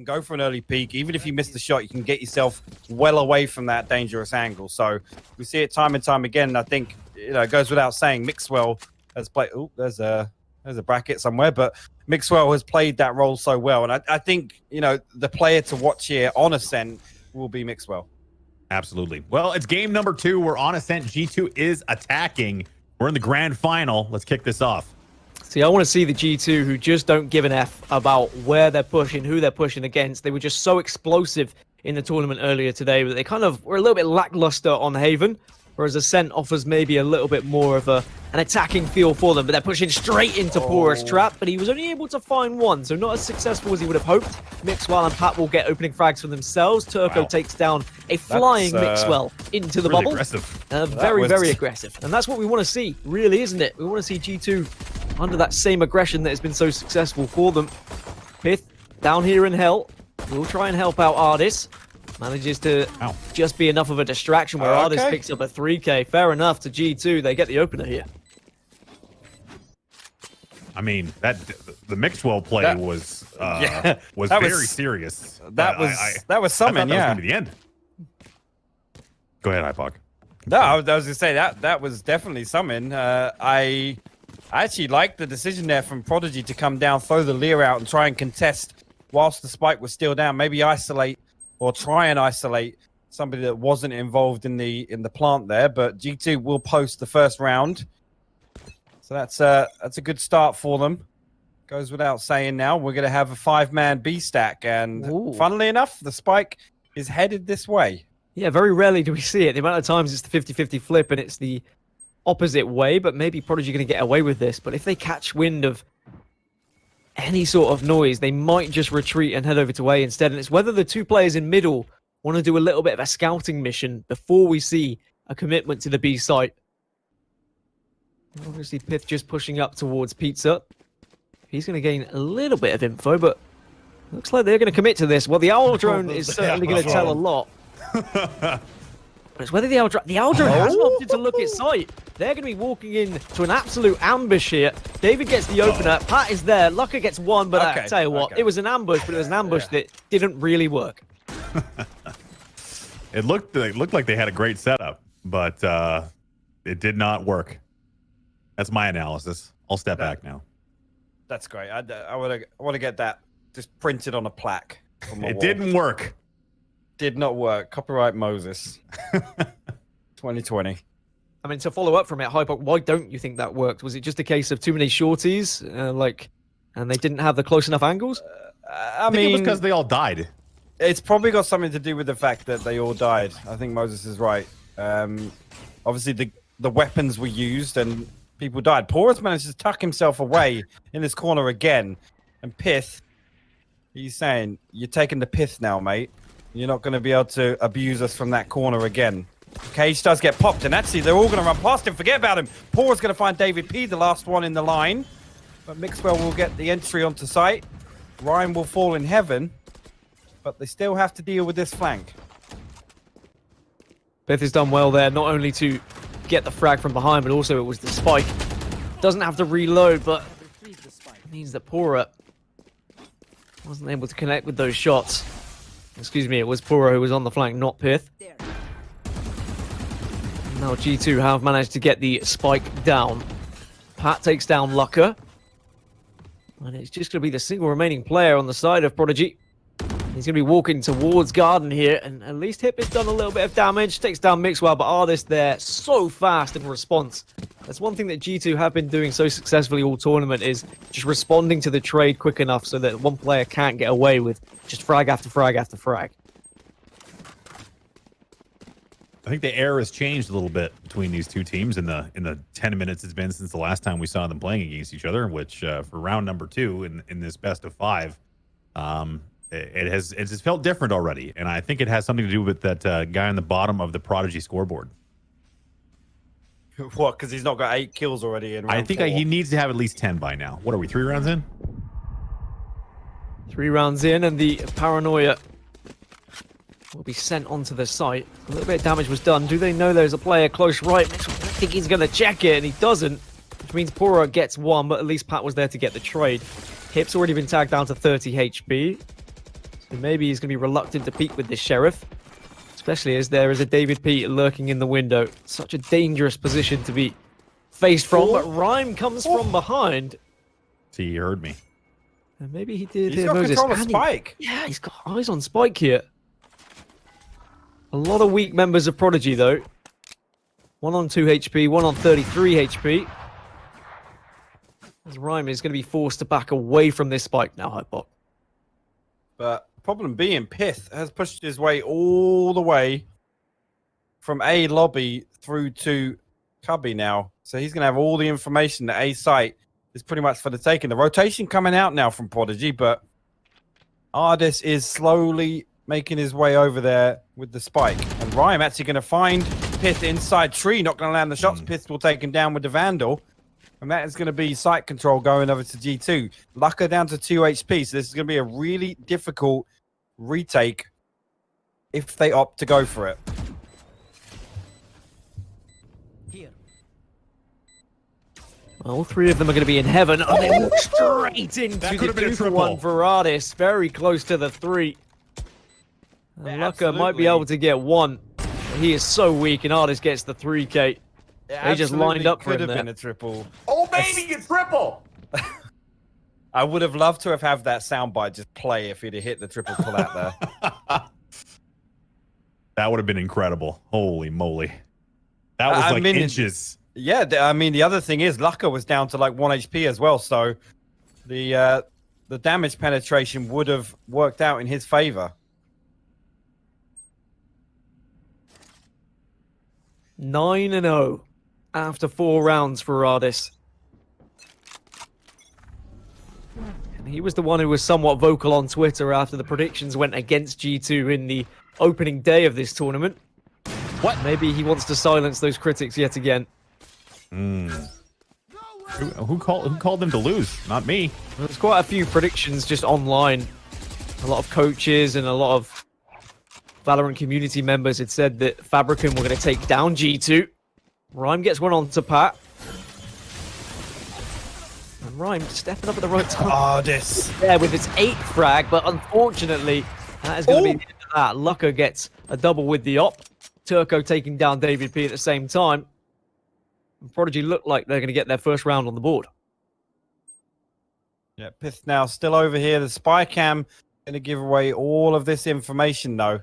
go for an early peek. Even if you miss the shot, you can get yourself well away from that dangerous angle. So we see it time and time again. And I think, you know, it goes without saying, Mixwell has played. Oh, there's a bracket somewhere, but Mixwell has played that role so well. And I think, you know, the player to watch here on Ascent will be Mixwell. Absolutely. Well, it's game number 2. We're on Ascent. G2 is attacking. We're in the grand final. Let's kick this off. See, I want to see the G2 who just don't give an F about where they're pushing, who they're pushing against. They were just so explosive in the tournament earlier today, but they kind of were a little bit lackluster on Haven, whereas Ascent offers maybe a little bit more of an attacking feel for them, but they're pushing straight into pAura's trap, but he was only able to find one, so not as successful as he would have hoped. Mixwell and Pat will get opening frags for themselves. Turko takes down a flying Mixwell into the really bubble. Aggressive. Very aggressive. And that's what we want to see, really, isn't it? We want to see G2 under that same aggression that has been so successful for them. pyth down here in hell. We'll try and help out ardiis. Manages to just be enough of a distraction where ardiis picks up a 3K. Fair enough to G2. They get the opener here. I mean, the Mixwell play was very serious. That was something, I thought that was going to be the end. Go ahead, pyth. No, I was going to say that was definitely something. I actually liked the decision there from Prodigy to come down, throw the Lear out, and try and contest whilst the spike was still down. Maybe isolate or try and isolate somebody that wasn't involved in the plant there. But G2 will post the first round, so that's a good start for them. Goes without saying. Now we're going to have a 5-man B stack, and funnily enough, the spike is headed this way. Yeah, very rarely do we see it. The amount of times it's the 50-50 flip, and it's the opposite way, but maybe Prodigy going to get away with this. But if they catch wind of any sort of noise, they might just retreat and head over to A instead. And it's whether the two players in middle want to do a little bit of a scouting mission before we see a commitment to the B site. Obviously, pyth just pushing up towards Pizza. He's going to gain a little bit of info, but looks like they're going to commit to this. Well, the Owl Drone is certainly going to tell a lot. But it's whether the Owl Drone hasn't opted to look at sight. They're going to be walking in to an absolute ambush here. David gets the opener. Pat is there. Lucker gets one, but I tell you what, it was an ambush, but it was an ambush that didn't really work. It looked like they had a great setup, but it did not work. That's my analysis. I'll step back now. That's great. I want to get that just printed on a plaque. It didn't work. Did not work. Copyright Moses. 2020. I mean, to follow up from it, pyth, why don't you think that worked? Was it just a case of too many shorties, and they didn't have the close enough angles? I mean, it was because they all died. It's probably got something to do with the fact that they all died. I think Moses is right. Obviously, the weapons were used and people died. pAura's managed to tuck himself away in this corner again. And pyth, he's saying, you're taking the pyth now, mate. You're not going to be able to abuse us from that corner again. Cage does get popped, and actually they're all going to run past him. Forget about him. pAura's going to find Davidp, the last one in the line. But Mixwell will get the entry onto site. Ryan will fall in heaven. But they still have to deal with this flank. pyth has done well there, not only to get the frag from behind, but also it was the spike. Doesn't have to reload, but it means that pAura wasn't able to connect with those shots. Excuse me, it was pAura who was on the flank, not pyth. Now G2 have managed to get the spike down. Pat takes down luckerrr. And it's just going to be the single remaining player on the side of Prodigy. He's going to be walking towards Garden here, and at least Hip has done a little bit of damage. Takes down Mixwell, but ardiis there so fast in response. That's one thing that G2 have been doing so successfully all tournament, is just responding to the trade quick enough so that one player can't get away with just frag after frag after frag. I think the air has changed a little bit between these two teams in the 10 minutes it's been since the last time we saw them playing against each other, which for round number 2 in this best of 5, it's felt different already, and I think it has something to do with that guy on the bottom of the Prodigy scoreboard. What? Because he's not got 8 kills already in round 4. He needs to have at least 10 by now. What are we, 3 rounds in? 3 rounds in, and the paranoia will be sent onto the site. A little bit of damage was done. Do they know there's a player close right? I think he's going to check it, and he doesn't, which means pAura gets 1, but at least Pat was there to get the trade. Hip's already been tagged down to 30 HP. then maybe he's going to be reluctant to peek with this Sheriff. Especially as there is a Davidp lurking in the window. Such a dangerous position to be faced from, but Rhyme comes from behind. See, he heard me. And maybe he did He's hear got Moses. control of Spike. Yeah, he's got eyes on Spike here. A lot of weak members of Prodigy, though. 1 on 2 HP, 1 on 33 HP. As Rhyme is going to be forced to back away from this Spike now, Hypok. But problem being, pyth has pushed his way all the way from A lobby through to Cubby now. So he's going to have all the information. The A site is pretty much for the taking. The rotation coming out now from Prodigy, but ardiis is slowly making his way over there with the Spike. And Rhyme actually going to find pyth inside tree, not going to land the shots. pyth will take him down with the Vandal. And that is going to be site control going over to G2. luckerrr down to 2 HP, so this is going to be a really difficult retake if they opt to go for it. All three of them are going to be in heaven. And they walk straight into the 2-for-1 for ardiis. Very close to the 3. And luckerrr might be able to get 1. He is so weak, and ardiis gets the 3K. They just lined up for him could have there. been a triple. Oh, baby, you triple! I would have loved to have had that soundbite just play if he'd have hit the triple pull out there. That would have been incredible. Holy moly. That was like inches. Yeah, I mean, the other thing is luckerrr was down to like 1 HP as well, so the damage penetration would have worked out in his favor. 9-0 after 4 rounds for ardiis. And he was the one who was somewhat vocal on Twitter after the predictions went against G2 in the opening day of this tournament. What? Maybe he wants to silence those critics yet again. Who called them to lose? Not me. There's quite a few predictions just online. A lot of coaches and a lot of Valorant community members had said that Fabricant were going to take down G2. Rhyme gets one on to Pat. And Rhyme stepping up at the right time. ardiis. Yeah, with its 8th frag, but unfortunately, that is going to be the end of that. luckerrr gets a double with the op. Turko taking down Davidp at the same time. And Prodigy look like they're going to get their first round on the board. Yeah, pyth now still over here. The spy cam going to give away all of this information, though.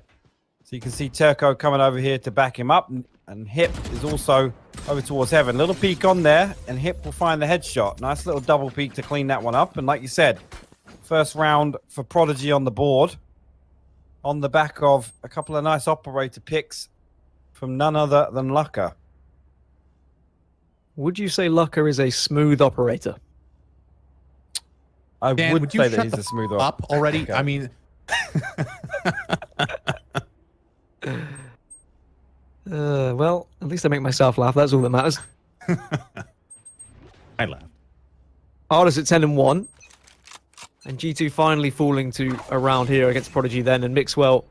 So you can see Turko coming over here to back him up. And Hip is also over towards heaven. Little peek on there, and Hip will find the headshot. Nice little double peek to clean that one up. And like you said, first round for Prodigy on the board. On the back of a couple of nice operator picks from none other than luckerrr. Would you say luckerrr is a smooth operator? Dan, would you say that shut he's the a smooth up already? Okay. I mean... Well, at least I make myself laugh. That's all that matters. I laughed. ardiis at 10-1. And G2 finally falling to a round here against Prodigy then. And Mixwell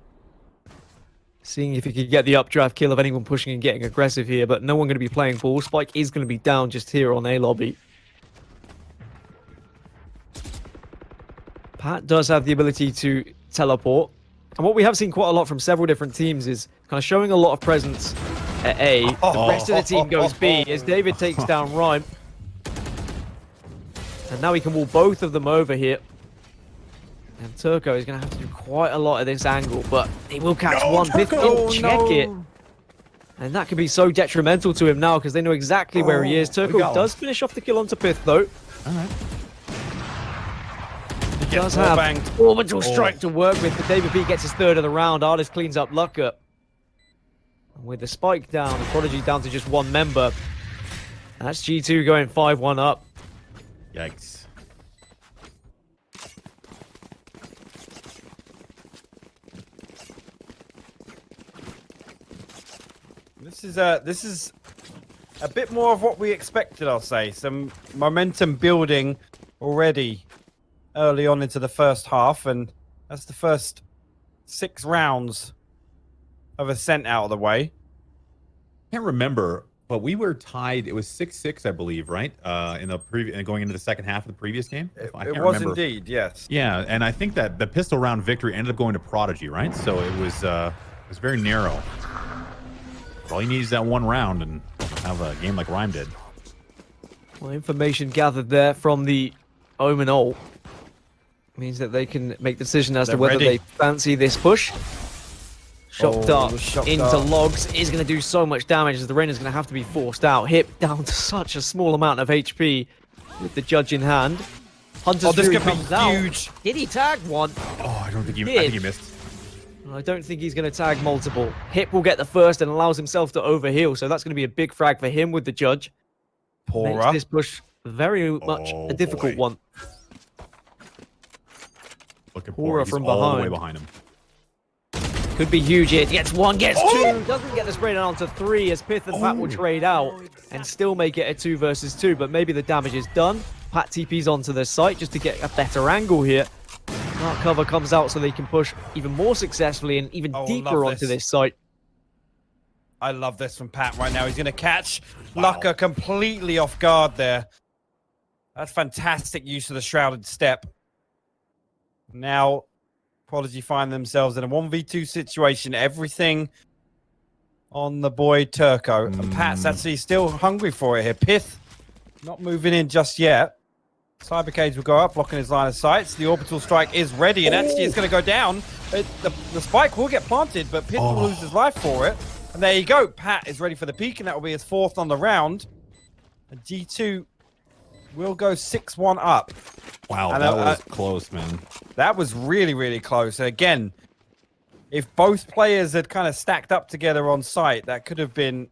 seeing if he could get the updraft kill of anyone pushing and getting aggressive here. But no one going to be playing ball. Spike is going to be down just here on A lobby. Pat does have the ability to teleport. And what we have seen quite a lot from several different teams is kind of showing a lot of presence at A. The rest of the team goes B as David takes down Rhyme. And now he can wall both of them over here. And Turko is going to have to do quite a lot of this angle, but he will catch one. pyth didn't check it. And that could be so detrimental to him now because they know exactly where he is. Turko does finish off the kill onto pyth, though. All right. He does have orbital strike to work with, but Davidp gets his 3rd of the round. ardiis cleans up luckerrr. And with the spike down, and Prodigy down to just 1 member. That's G2 going 5-1 up. Yikes. This is a bit more of what we expected, I'll say. Some momentum building already early on into the first half, and that's the first 6 rounds of Ascent out of the way. I can't remember But we were tied. It was 6-6, I believe, right? In the going into the second half of the previous game. It can't was remember. indeed, yes. Yeah, and I think that the pistol round victory ended up going to Prodigy, right? So it was very narrow. All he needs is that one round and have a game like Rhyme did. Well, information gathered there from the Omen ult means that they can make the decision as to They're whether ready. they fancy this push. Shock dart shock into dart. logs is going to do so much damage as the Renner's going to have to be forced out. Hip down to such a small amount of HP with the judge in hand. Hunter's this Fury could be comes out. huge. Did he tag one? Oh, I don't think Did. I think he missed. I don't think he's going to tag multiple. Hip will get the first and allows himself to overheal, so that's going to be a big frag for him with the judge. Makes pAura. this push very much Oh, a difficult boy. one. Looking pAura for it. He's from all the way behind. behind him. Could be huge here. Gets one, gets two. Doesn't get the spray down to three as pyth and Pat will trade out and still make it a 2 versus 2. But maybe the damage is done. Pat TP's onto the site just to get a better angle here. Dark cover comes out so they can push even more successfully and even deeper love onto this. this site. I love this from Pat right now. He's going to catch luckerrr completely off guard there. That's fantastic use of the shrouded step. Now, Prodigy find themselves in a 1v2 situation. Everything on the boy Turko. And Pat's actually still hungry for it here. pyth not moving in just yet. Cybercage will go up, blocking his line of sight. The orbital strike is ready, and actually it's going to go down. The spike will get planted, but pyth will lose his life for it. And there you go. Pat is ready for the peak, and that will be his 4th on the round. And G2 will go 6-1 up. Wow, And, that was close, man. That was really, really close. And again, if both players had kind of stacked up together on site, that could have been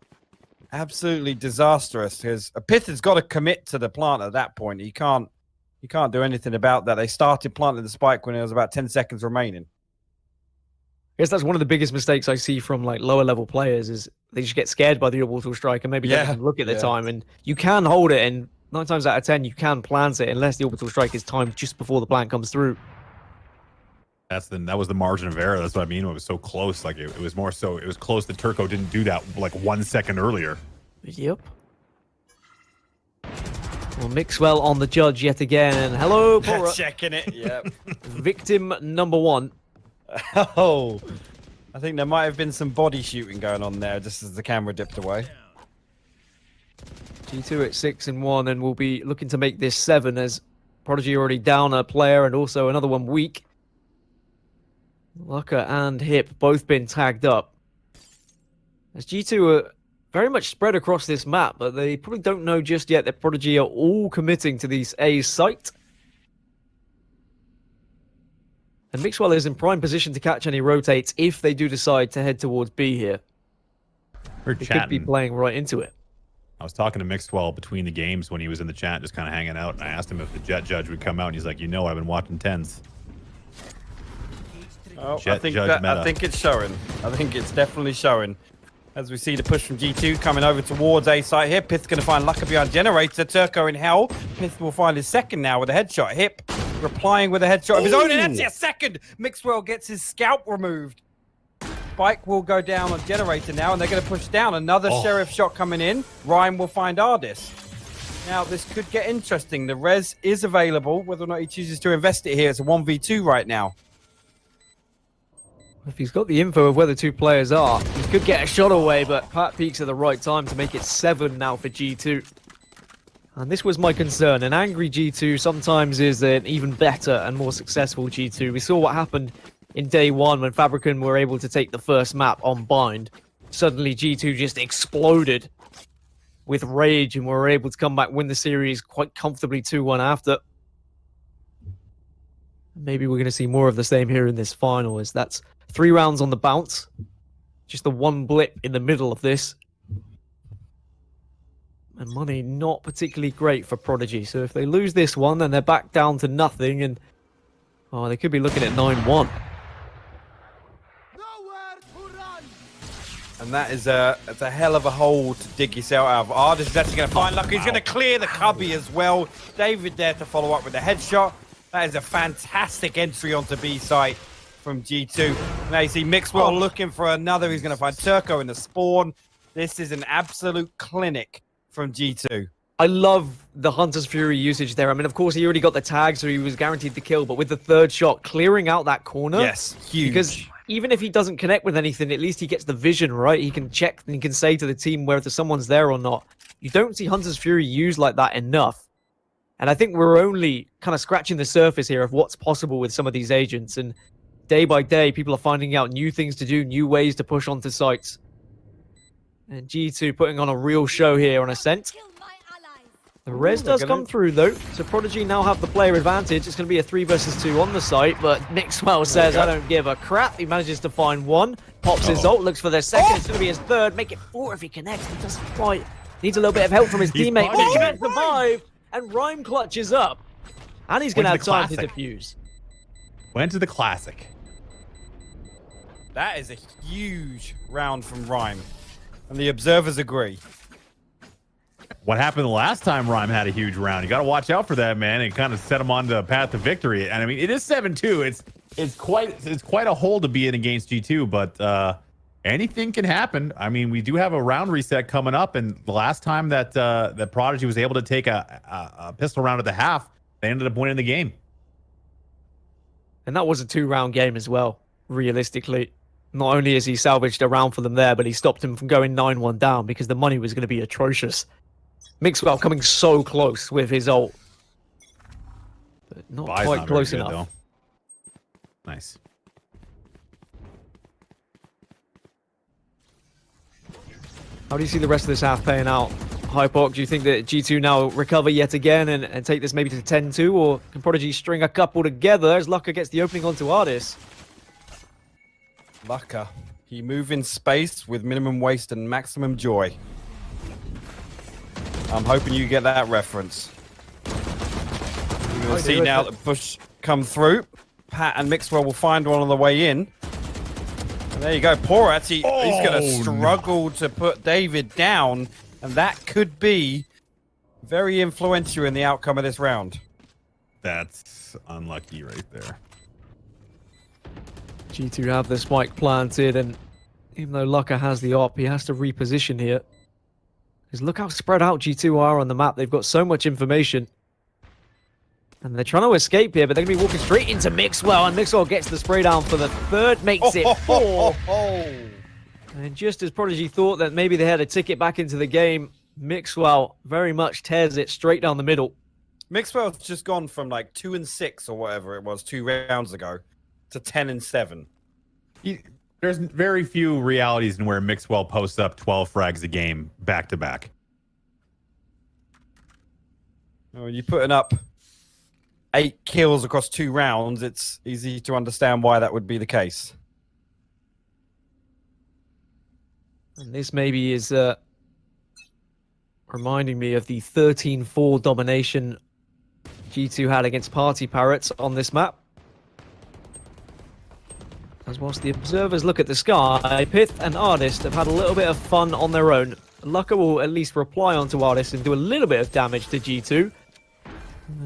absolutely disastrous. Because pyth has got to commit to the plant at that point. He can't do anything about that. They started planting the spike when there was about 10 seconds remaining. I guess that's one of the biggest mistakes I see from like lower level players is they just get scared by the orbital strike and maybe don't even look at the time. And you can hold it, and 9 times out of 10 you can plant it unless the orbital strike is timed just before the plant comes through. That was the margin of error. That's what I mean. It was so close. Like it was more so. It was close that Turko didn't do that like 1 second earlier. Yep. Well, Mixwell on the judge yet again, and hello, pAura. Checking it. Yep. Victim number 1. Oh, I think there might have been some body shooting going on there just as the camera dipped away. G2 at 6-1, and we'll be looking to make this 7 as Prodigy already down a player and also another one weak. luckerrr and Hip both been tagged up. As G2 are very much spread across this map, but they probably don't know just yet that Prodigy are all committing to these A site. And Mixwell is in prime position to catch any rotates if they do decide to head towards B here. We're They could be chatting. playing right into it. I was talking to Mixwell between the games when he was in the chat, just kind of hanging out, and I asked him if the Jet Judge would come out, and he's like, I've been watching tens. Oh, Jet I think Judge meta. I think it's showing. I think it's definitely showing. As we see the push from G2 coming over towards A site here. pyth's going to find luckerrr behind generator. Turko in hell. pyth will find his second now with a headshot. Hip replying with a headshot of his own, and that's a second. Mixwell gets his scalp removed. Spike will go down on generator now, and they're going to push down. Another sheriff shot coming in. Rhyme will find ardiis. Now, this could get interesting. The res is available. Whether or not he chooses to invest it here, it's a 1v2 right now. If he's got the info of where the 2 players are, he could get a shot away, but Pat peaks at the right time to make it 7 now for G2. And this was my concern. An angry G2 sometimes is an even better and more successful G2. We saw what happened in day 1 when Fabricant were able to take the first map on Bind. Suddenly G2 just exploded with rage and were able to come back, win the series quite comfortably 2-1 after. Maybe we're going to see more of the same here in this final, as that's 3 rounds on the bounce. Just the one blip in the middle of this. And money not particularly great for Prodigy. So if they lose this one, then they're back down to nothing. And they could be looking at 9-1. And that is it's a hell of a hole to dig yourself out of. ardiis is actually going to find luckerrr. He's going to clear the cubby as well. David there to follow up with a headshot. That is a fantastic entry onto B site from G2. Now you see Mixwell looking for another. He's going to find Turko in the spawn. This is an absolute clinic from G2. I love the Hunter's Fury usage there. I mean, of course, he already got the tag, so he was guaranteed the kill. But with the third shot, clearing out that corner. Yes, huge. Because even if he doesn't connect with anything, at least he gets the vision, right? He can check and he can say to the team whether someone's there or not. You don't see Hunter's Fury used like that enough. And I think we're only kind of scratching the surface here of what's possible with some of these agents. And day by day, people are finding out new things to do, new ways to push onto sites. And G2 putting on a real show here on Ascent. The res does come through, though. So Prodigy now have the player advantage. It's going to be a 3 versus 2 on the site. But Mixwell says, I don't give a crap. He manages to find one. Pops his ult, looks for their second. It's going to be his third. Make it 4 if he connects. He doesn't quite. Needs a little bit of help from his teammate. But he can't survive. And Rhyme clutches up. And he's going to have time to defuse. Went to the classic. That is a huge round from Rhyme. And the observers agree. What happened the last time Rhyme had a huge round? You got to watch out for that, man. It kind of set him on the path to victory. And I mean, it is 7-2. It's quite a hole to be in against G2, but anything can happen. I mean, we do have a round reset coming up, and the last time that that Prodigy was able to take a pistol round at the half, they ended up winning the game. And that was a 2-round game as well, realistically. Not only has he salvaged a round for them there, but he stopped him from going 9-1 down because the money was going to be atrocious. Mixwell coming so close with his ult. But not quite close enough. Though. Nice. How do you see the rest of this half playing out? Hypok, do you think that G2 now recover yet again and take this maybe to 10-2? Or can Prodigy string a couple together as luckerrr gets the opening onto ardiis? luckerrr. He move in space with minimum waste and maximum joy. I'm hoping you get that reference. You're going to see now the push come through. Pat and Mixwell will find one on the way in. And there you go. pAura actually, he's going to struggle to put David down. And that could be very influential in the outcome of this round. That's unlucky right there. G2 have the spike planted, and even though luckerrr has the op, he has to reposition here. Because look how spread out G2 are on the map. They've got so much information. And they're trying to escape here, but they're going to be walking straight into Mixwell, and Mixwell gets the spray down for the third, makes it 4. And just as Prodigy thought that maybe they had a ticket back into the game, Mixwell very much tears it straight down the middle. Mixwell's just gone from like 2-6 or whatever it was 2 rounds ago to 10-7. There's very few realities in where Mixwell posts up 12 frags a game back to back. When you're putting up 8 kills across 2 rounds, it's easy to understand why that would be the case. And this maybe is reminding me of the 13-4 domination G2 had against Party Parrots on this map. As whilst the observers look at the sky, pyth and ardiis have had a little bit of fun on their own. luckerrr will at least reply onto ardiis and do a little bit of damage to G2.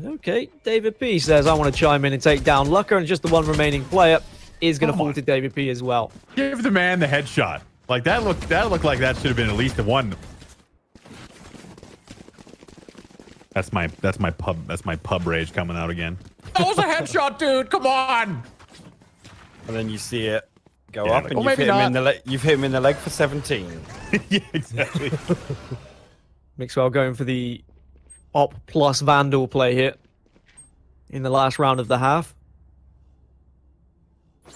Okay, Davidp says, I want to chime in and take down luckerrr, and just the one remaining player is going to fall to Davidp as well. Give the man the headshot. Like that looked like that should have been at least a 1. That's my pub rage coming out again. That was a headshot, dude. Come on. And then you see it go up, and you've hit him in the leg for 17. Yeah, exactly. Mixwell going for the op plus Vandal play here in the last round of the half.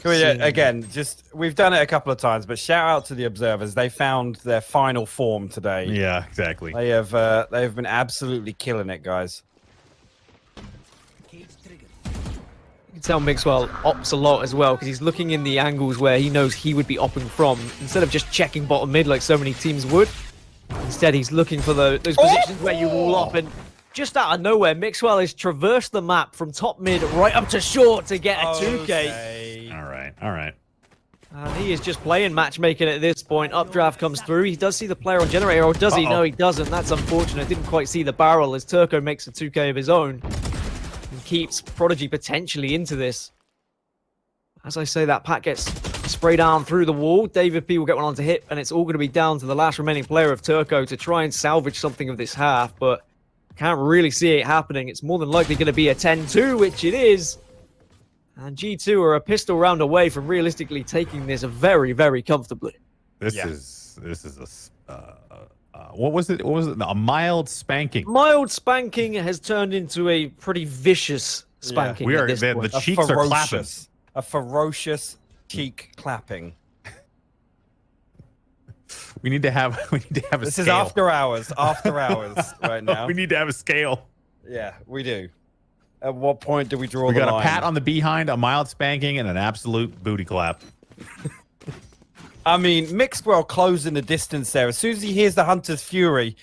Again, we've done it a couple of times, but shout out to the observers. They found their final form today. Yeah, exactly. They have been absolutely killing it, guys. You can tell Mixwell ops a lot as well, because he's looking in the angles where he knows he would be opping from, instead of just checking bottom mid like so many teams would. Instead, he's looking for those positions where you wall up, and just out of nowhere, Mixwell has traversed the map from top mid right up to short to get a 2K. Okay. All right. And he is just playing matchmaking at this point. Updraft comes through. He does see the player on generator, or does he? No, he doesn't. That's unfortunate. Didn't quite see the barrel as Turko makes a 2K of his own and keeps Prodigy potentially into this. As I say that, Pat gets Spray down through the wall. Davidp will get one onto hit, and it's all going to be down to the last remaining player of Turko to try and salvage something of this half, but can't really see it happening. It's more than likely going to be a 10-2, which it is. And G2 are a pistol round away from realistically taking this very, very comfortably. This is a what was it? What was it? A mild spanking. Mild spanking has turned into a pretty vicious spanking. We at are this the point. cheeks are clapping. A ferocious cheek clapping. We need to have a This scale. is after hours right now. We need to have a scale. Yeah, we do. At what point do we draw We the got line? a pat on the behind, a mild spanking, and an absolute booty clap. I mean, Mixwell closing the distance there. As soon as he hears the Hunter's Fury,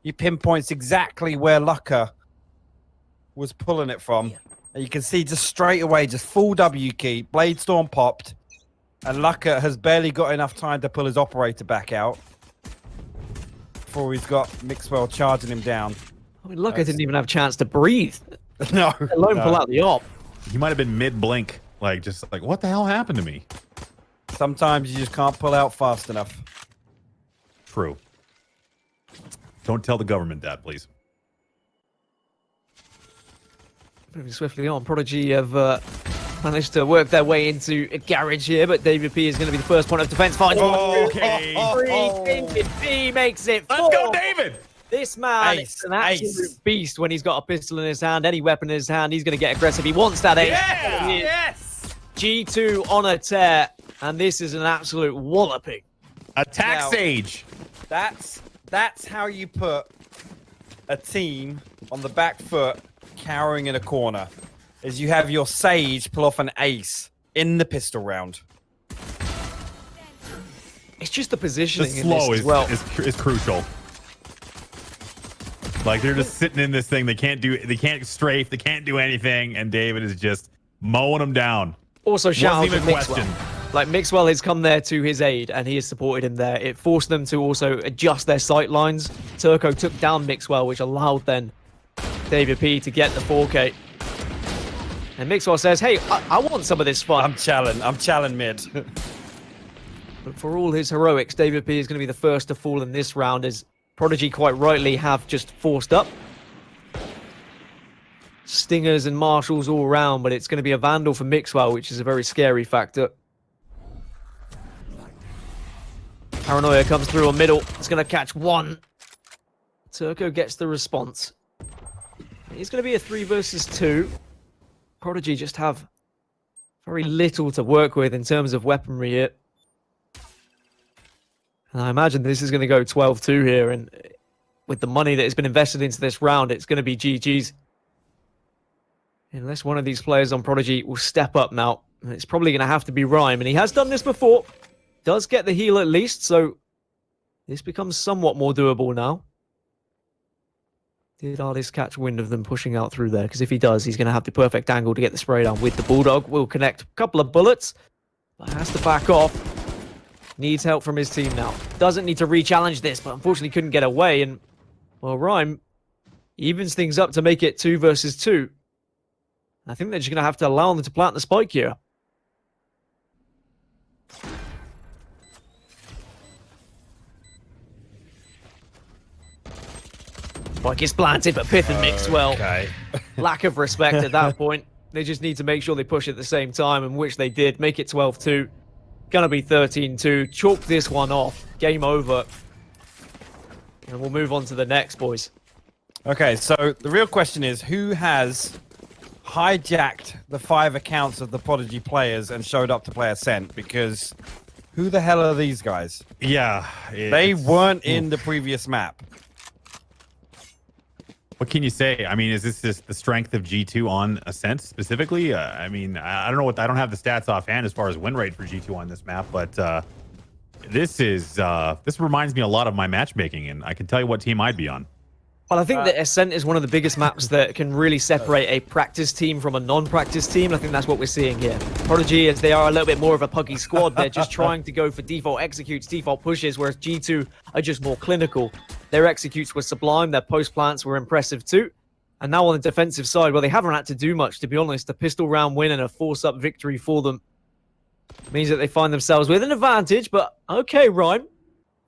he pinpoints exactly where luckerrr was pulling it from. And you can see just straight away, just full W key, Blade Storm popped, and luckerrr has barely got enough time to pull his operator back out before he's got Mixwell charging him down. I mean, luckerrr didn't even have a chance to breathe, No. let alone pull out the op. He might have been mid-blink, like what the hell happened to me? Sometimes you just can't pull out fast enough. True. Don't tell the government that, please. Moving swiftly on, Prodigy have managed to work their way into a garage here, but Davidp is going to be the first point of defense. Finds Okay. Davidp makes it 4. Let's go, David! This man Ace, is an absolute ace. beast when he's got a pistol in his hand, any weapon in his hand. He's going to get aggressive. He wants that ace. Yeah! Yes! G2 on a tear, and this is an absolute walloping. Attack Now- Sage. That's how you put a team on the back foot cowering in a corner. Is you have your Sage pull off an ace in the pistol round. It's just the The positioning in slow this as well. is crucial. Like they're just sitting in this thing. They can't strafe. They can't do anything. And David is just mowing them down. Also, shout out Wasn't to even a Mixwell. question. Like, Mixwell has come there to his aid, and he has supported him there. It forced them to also adjust their sight lines. Turko took down Mixwell, which allowed then Davidp to get the 4K. And Mixwell says, hey, I want some of this fun. I'm challenging mid. But for all his heroics, Davidp is going to be the first to fall in this round, as Prodigy quite rightly have just forced up. Stingers and marshals all around, but it's going to be a vandal for Mixwell, which is a very scary factor. Paranoia comes through on middle. It's going to catch one. Turko gets the response. It's going to be a 3 versus 2. Prodigy just have very little to work with in terms of weaponry here. And I imagine this is going to go 12-2 here, and with the money that has been invested into this round, it's going to be GG's. Unless one of these players on Prodigy will step up now. And it's probably going to have to be Rhyme, and he has done this before. Does get the heal at least, so this becomes somewhat more doable now. Did ardiis catch wind of them pushing out through there? Because if he does, he's going to have the perfect angle to get the spray down with the Bulldog. Will connect a couple of bullets, but has to back off. Needs help from his team now. Doesn't need to re-challenge this, but unfortunately couldn't get away. And, well, Rhyme evens things up to make it 2 versus 2. I think they're just going to have to allow them to plant the spike here. Spike is planted, but pyth and Mixwell. Okay. Lack of respect at that point. They just need to make sure they push at the same time, and which they did. Make it 12-2. Gonna be 13-2. Chalk this one off. Game over. And we'll move on to the next, boys. Okay, so the real question is, who has hijacked the 5 accounts of the Prodigy players and showed up to play Ascent? Because who the hell are these guys? Yeah. They weren't in the previous map. What can you say? I mean, is this just the strength of G2 on Ascent specifically? I mean, I don't know I don't have the stats offhand as far as win rate for G2 on this map, but this reminds me a lot of my matchmaking, and I can tell you what team I'd be on. Well, I think that Ascent is one of the biggest maps that can really separate a practice team from a non-practice team. I think that's what we're seeing here. Prodigy, as they are a little bit more of a puggy squad, they're just trying to go for default executes, default pushes, whereas G2 are just more clinical. Their executes were sublime, their post plants were impressive too. And now on the defensive side, well, they haven't had to do much, to be honest. A pistol round win and a force-up victory for them Means that they find themselves with an advantage, but okay, Rhyme.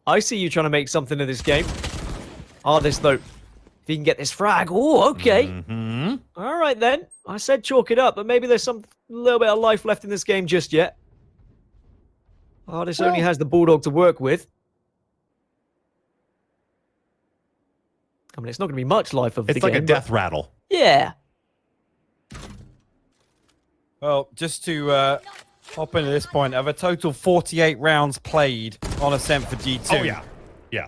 I see you trying to make something of this game. ardiis, though. If he can get this frag. Oh, okay. All right, then. I said chalk it up, but maybe there's some little bit of life left in this game just yet. ardiis only has the Bulldog to work with. I mean, it's not going to be much life of the game. It's like a death rattle. Yeah. Well, just to hop into this point, of a total 48 rounds played on Ascent for G2. Oh, yeah. Yeah.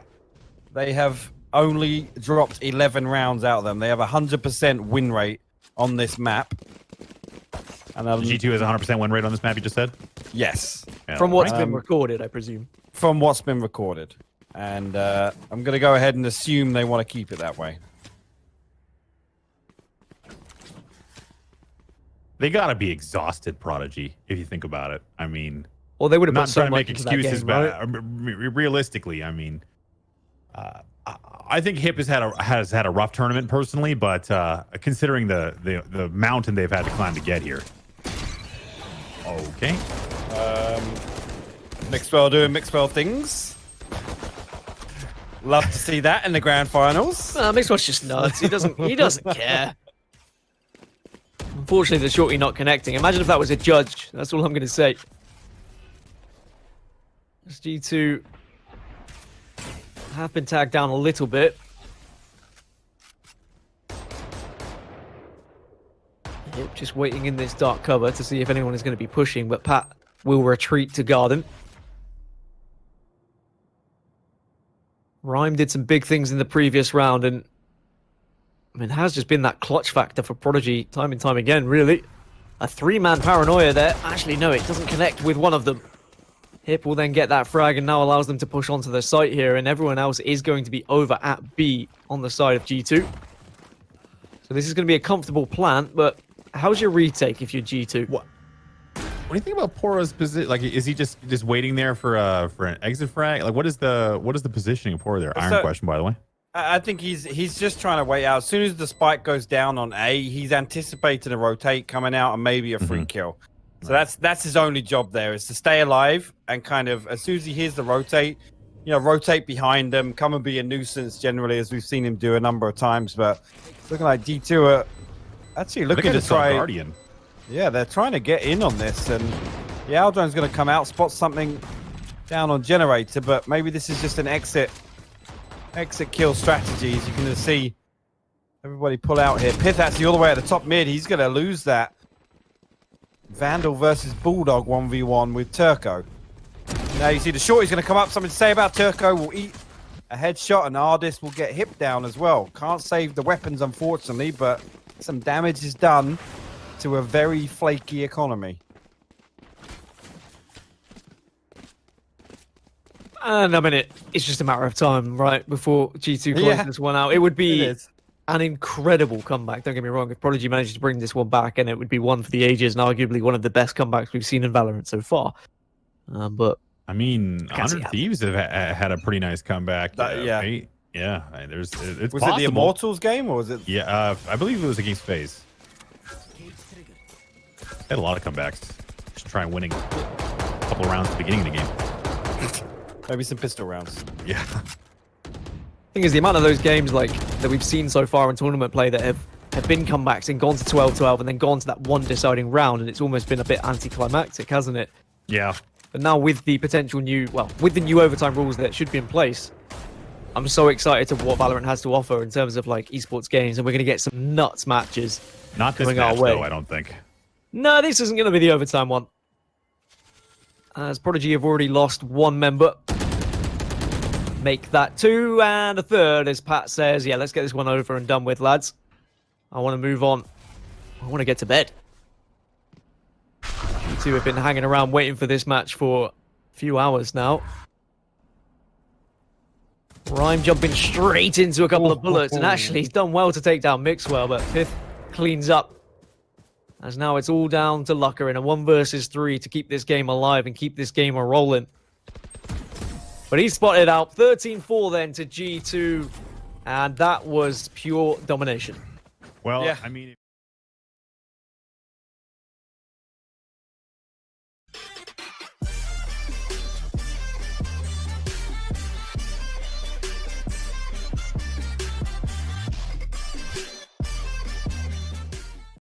They have only dropped 11 rounds out of them. They have a 100% win rate on this map. And G2 has a 100% win rate on this map, you just said? yes, Yeah, From what's right? been recorded, I presume. from what's been recorded. And I'm going to go ahead and assume they want to keep it that way. They gotta be exhausted, Prodigy, if you think about it. I mean, Well, they would have not put so trying to much make into that excuses, game, but right? realistically, I mean, I think Hip has had a rough tournament personally, but considering the mountain they've had to climb to get here. Okay. Mixwell doing Mixwell things. Love to see that in the grand finals. Mixwell's just nuts. He doesn't care. Unfortunately, the shorty not connecting. Imagine if that was a judge. That's all I'm going to say. This G2 have been tagged down a little bit. Yep, just waiting in this dark cover to see if anyone is going to be pushing, but Pat will retreat to garden. Rhyme did some big things in the previous round, and I mean, it has just been that clutch factor for Prodigy time and time again, really. A three-man paranoia there. Actually, no, it doesn't connect with one of them. Hip will then get that frag and now allows them to push onto the site here, and everyone else is going to be over at B on the side of G2. So this is going to be a comfortable plant, but how's your retake if you're G2? What do you think about pAura's position? Like, is he just waiting there for an exit frag? Like, what is the positioning of pAura there? Iron question, by the way. I think he's just trying to wait out. As soon as the spike goes down on A, he's anticipating a rotate coming out and maybe a free kill. So that's his only job there, is to stay alive and kind of, as soon as he hears the rotate, rotate behind them, come and be a nuisance generally, as we've seen him do a number of times. But it's looking like G2 are actually looking to try. Guardian. Yeah, they're trying to get in on this, and the Aldron's going to come out, spot something down on generator, but maybe this is just an exit kill strategy. As you can just see everybody pull out here. pyth actually all the way at the top mid. He's going to lose that. Vandal versus Bulldog 1v1 with Turko. Now you see the shorty's going to come up. Something to say about Turko. Will eat a headshot, and ardiis will get hip down as well. Can't save the weapons, unfortunately, but some damage is done to a very flaky economy. And I mean, it's just a matter of time, right, before G2 closes this one out. It would be an incredible comeback. Don't get me wrong. If Prodigy manages to bring this one back, and it would be one for the ages, and arguably one of the best comebacks we've seen in Valorant so far. But I mean, 100 Thieves have had a pretty nice comeback. Right? Yeah. It's was possible. it the Immortals game, or was it? Yeah, I believe it was against FaZe. Had a lot of comebacks. Just try winning a couple rounds at the beginning of the game. Maybe some pistol rounds. Yeah. Thing is, the amount of those games like that we've seen so far in tournament play that have been comebacks and gone to 12-12 and then gone to that one deciding round, and it's almost been a bit anticlimactic, hasn't it? Yeah. But now with the potential with the new overtime rules that should be in place, I'm so excited to what Valorant has to offer in terms of like esports games, and we're going to get some nuts matches. Not this coming match, our way. though, I don't think. No, this isn't going to be the overtime one. As Prodigy have already lost one member. Make that two and a third, as Pat says. Yeah, let's get this one over and done with, lads. I want to move on. I want to get to bed. You two have been hanging around waiting for this match for a few hours now. Rhyme jumping straight into a couple of bullets, and actually he's done well to take down Mixwell, but pyth cleans up. As now it's all down to luckerrr in a 1 versus 3 to keep this game alive and keep this game a-rolling. But he spotted out 13-4 then to G2, and that was pure domination. Well, Yeah. I mean...